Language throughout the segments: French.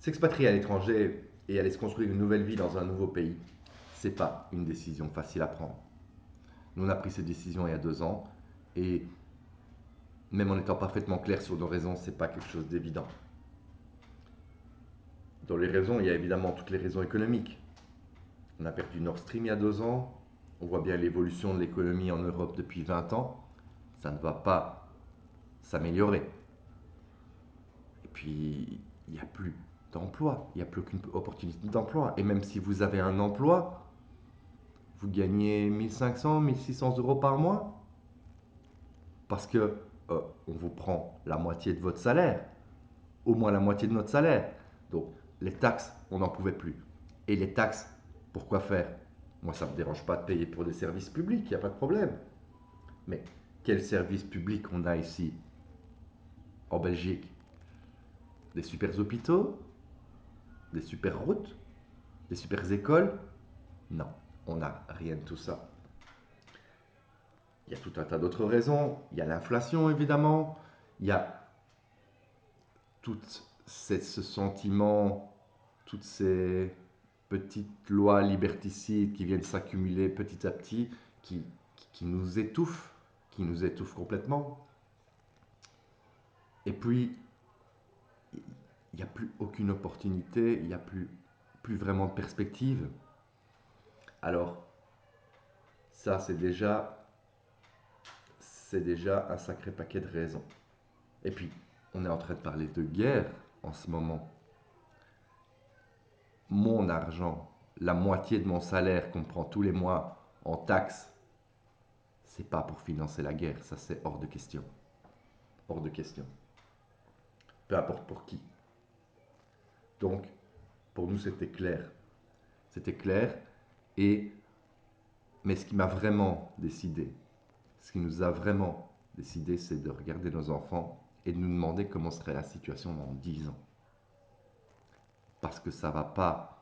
S'expatrier à l'étranger et aller se construire une nouvelle vie dans un nouveau pays, c'est pas une décision facile à prendre. Nous, on a pris cette décision il y a 2 ans et même en étant parfaitement clair sur nos raisons, c'est pas quelque chose d'évident. Dans les raisons, il y a évidemment toutes les raisons économiques. On a perdu Nord Stream il y a 2 ans. On voit bien l'évolution de l'économie en Europe depuis 20 ans. Ça ne va pas s'améliorer. Et puis, il n'y a plus d'emploi. Il n'y a plus aucune opportunité d'emploi. Et même si vous avez un emploi, vous gagnez 1500, 1600 euros par mois parce que on vous prend la moitié de votre salaire, au moins la moitié de notre salaire. Donc, les taxes, on n'en pouvait plus. Et les taxes, pourquoi faire? Moi, ça ne me dérange pas de payer pour des services publics, il n'y a pas de problème. Mais quel service public on a ici en Belgique? Des super hôpitaux? Des super routes? Des super écoles? Non, on n'a rien de tout ça. Il y a tout un tas d'autres raisons. Il y a l'inflation, évidemment. Il y a tout ce sentiment, toutes ces petites lois liberticides qui viennent s'accumuler petit à petit, qui, qui nous étouffent complètement. Et puis, il n'y a plus aucune opportunité, il n'y a plus vraiment de perspective. Alors, ça, c'est déjà un sacré paquet de raisons. Et puis, on est en train de parler de guerre en ce moment. Mon argent, la moitié de mon salaire qu'on me prend tous les mois en taxes, c'est pas pour financer la guerre, ça c'est hors de question. Hors de question. Peu importe pour qui. Donc, pour nous, c'était clair. C'était clair. Et, mais ce qui m'a vraiment décidé, ce qui nous a vraiment décidé, c'est de regarder nos enfants et de nous demander comment serait la situation dans 10 ans. Parce que ça va pas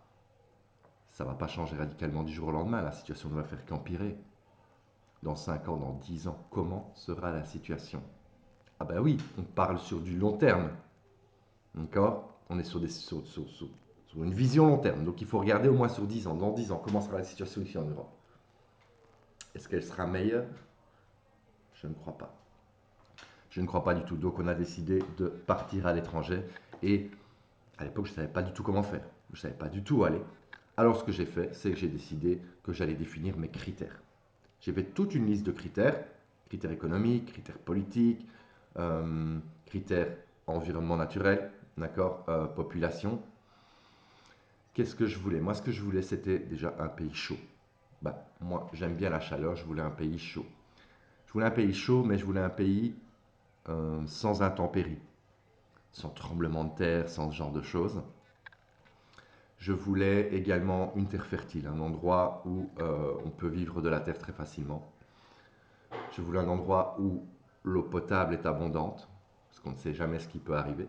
changer radicalement du jour au lendemain. La situation ne va faire qu'empirer. Dans 5 ans, dans 10 ans, comment sera la situation? Ah ben oui, on parle sur du long terme. D'accord? On est sur une vision long terme. Donc il faut regarder au moins sur 10 ans. Dans 10 ans, comment sera la situation ici en Europe? Est-ce qu'elle sera meilleure? Je ne crois pas. Je ne crois pas du tout. Donc on a décidé de partir à l'étranger. Et à l'époque, je ne savais pas du tout comment faire. Je ne savais pas du tout où aller. Alors ce que j'ai fait, c'est que j'ai décidé que j'allais définir mes critères. J'ai fait toute une liste de critères. Critères économiques, critères politiques, critères environnement naturel, d'accord, population. Qu'est-ce que je voulais? Moi, ce que je voulais, c'était déjà un pays chaud. Bah, moi, j'aime bien la chaleur, je voulais un pays chaud. Je voulais un pays chaud, mais je voulais un pays sans intempéries, sans tremblement de terre, sans ce genre de choses. Je voulais également une terre fertile, un endroit où on peut vivre de la terre très facilement. Je voulais un endroit où l'eau potable est abondante, parce qu'on ne sait jamais ce qui peut arriver.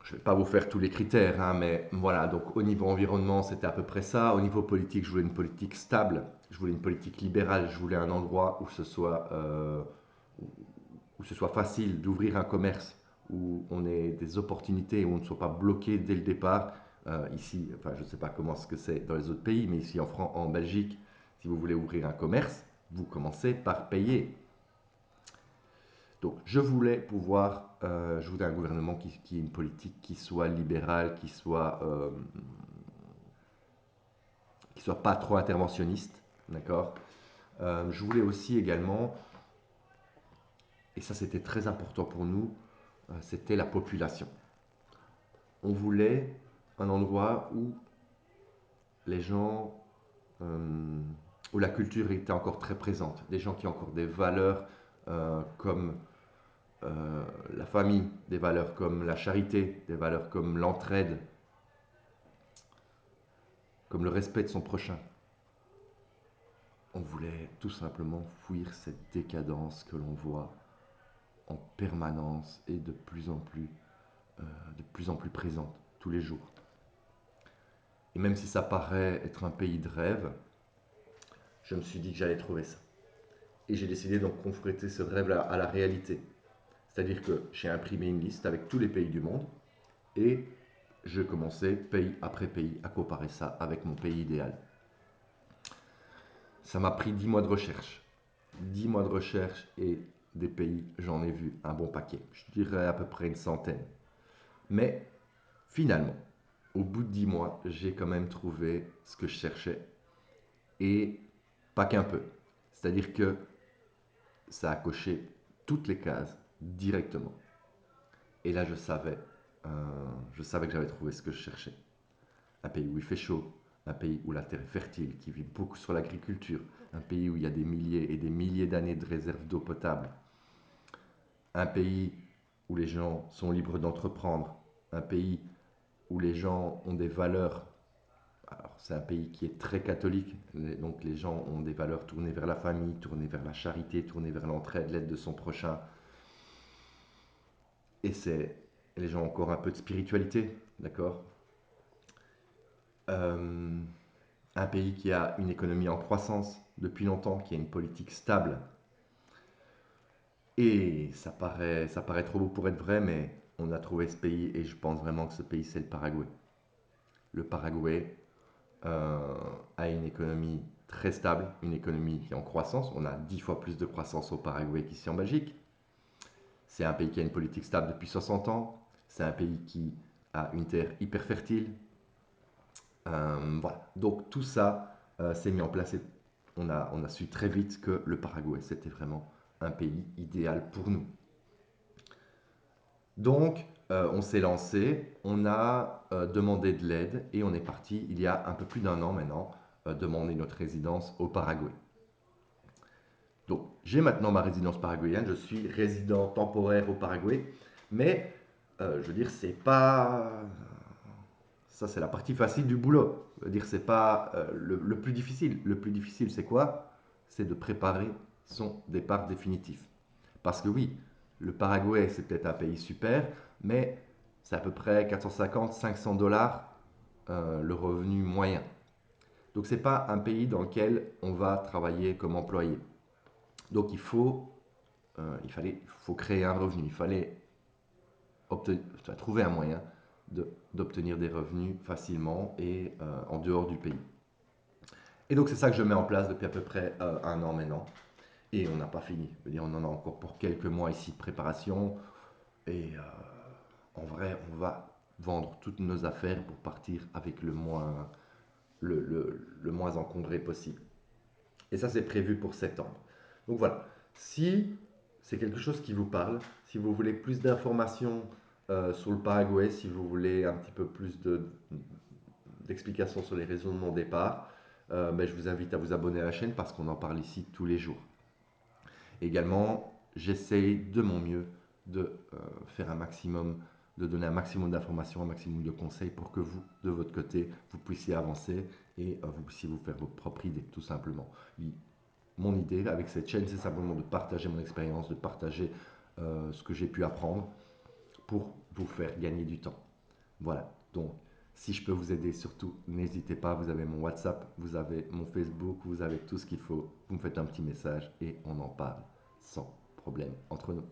Je ne vais pas vous faire tous les critères, hein, mais voilà, donc au niveau environnement, c'était à peu près ça. Au niveau politique, je voulais une politique stable, je voulais une politique libérale, je voulais un endroit où ce soit facile d'ouvrir un commerce, où on ait des opportunités, où on ne soit pas bloqué dès le départ. Ici, enfin, je ne sais pas comment ce que c'est dans les autres pays, mais ici en Belgique, si vous voulez ouvrir un commerce, vous commencez par payer. Donc, je voulais un gouvernement qui ait une politique qui soit libérale, qui soit pas trop interventionniste, d'accord. Je voulais aussi également, et ça c'était très important pour nous, c'était la population. On voulait un endroit où les gens, euh, où la culture était encore très présente, des gens qui ont encore des valeurs comme la famille, des valeurs comme la charité, des valeurs comme l'entraide, comme le respect de son prochain. On voulait tout simplement fuir cette décadence que l'on voit en permanence et de plus en plus présente tous les jours. Et même si ça paraît être un pays de rêve, je me suis dit que j'allais trouver ça. Et j'ai décidé donc de confronter ce rêve à la réalité. C'est-à-dire que j'ai imprimé une liste avec tous les pays du monde. Et je commençais pays après pays à comparer ça avec mon pays idéal. Ça m'a pris 10 mois de recherche. 10 mois de recherche et des pays, j'en ai vu un bon paquet. Je dirais à peu près une centaine. Mais finalement, au bout de 10 mois, j'ai quand même trouvé ce que je cherchais. Et pas qu'un peu. C'est-à-dire que ça a coché toutes les cases directement. Et là, je savais que j'avais trouvé ce que je cherchais. Un pays où il fait chaud, un pays où la terre est fertile, qui vit beaucoup sur l'agriculture, un pays où il y a des milliers et des milliers d'années de réserves d'eau potable, un pays où les gens sont libres d'entreprendre, un pays où les gens ont des valeurs. Alors, c'est un pays qui est très catholique, donc les gens ont des valeurs tournées vers la famille, tournées vers la charité, tournées vers l'entraide, l'aide de son prochain. Et les gens ont encore un peu de spiritualité, d'accord. Euh, un pays qui a une économie en croissance depuis longtemps, qui a une politique stable. Et ça paraît trop beau pour être vrai, mais on a trouvé ce pays et je pense vraiment que ce pays, c'est le Paraguay. Le Paraguay euh, a une économie très stable, une économie qui est en croissance. On a 10 fois plus de croissance au Paraguay qu'ici en Belgique. C'est un pays qui a une politique stable depuis 60 ans. C'est un pays qui a une terre hyper fertile. Voilà. Donc tout ça s'est mis en place et on a su très vite que le Paraguay, c'était vraiment un pays idéal pour nous. Donc, on s'est lancé, on a demandé de l'aide et on est parti il y a un peu plus d'un an maintenant demander notre résidence au Paraguay. Donc, j'ai maintenant ma résidence paraguayenne, je suis résident temporaire au Paraguay, mais je veux dire, c'est pas. Ça, c'est la partie facile du boulot. Je veux dire, c'est pas le plus difficile. Le plus difficile, c'est quoi? C'est de préparer son départ définitif. Parce que oui, le Paraguay, c'est peut-être un pays super, mais c'est à peu près 450-500 $ le revenu moyen. Donc c'est pas un pays dans lequel on va travailler comme employé. Donc faut créer un revenu, il fallait trouver un moyen d'obtenir des revenus facilement et en dehors du pays. Et donc c'est ça que je mets en place depuis à peu près un an maintenant. Et on n'a pas fini. Je veux dire, on en a encore pour quelques mois ici de préparation. Et en vrai, on va vendre toutes nos affaires pour partir avec le moins encombré possible. Et ça, c'est prévu pour septembre. Donc voilà, si c'est quelque chose qui vous parle, si vous voulez plus d'informations sur le Paraguay, si vous voulez un petit peu plus d'explications sur les raisons de mon départ, ben, je vous invite à vous abonner à la chaîne parce qu'on en parle ici tous les jours. Également, j'essaye de mon mieux de faire un maximum, de donner un maximum d'informations, un maximum de conseils pour que vous, de votre côté, vous puissiez avancer et vous puissiez vous faire votre propre idée, tout simplement. Mon idée avec cette chaîne, c'est simplement de partager mon expérience, de partager ce que j'ai pu apprendre pour vous faire gagner du temps. Voilà, donc si je peux vous aider, surtout n'hésitez pas, vous avez mon WhatsApp, vous avez mon Facebook, vous avez tout ce qu'il faut. Vous me faites un petit message et on en parle sans problème entre nous.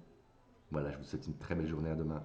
Voilà, je vous souhaite une très belle journée, à demain.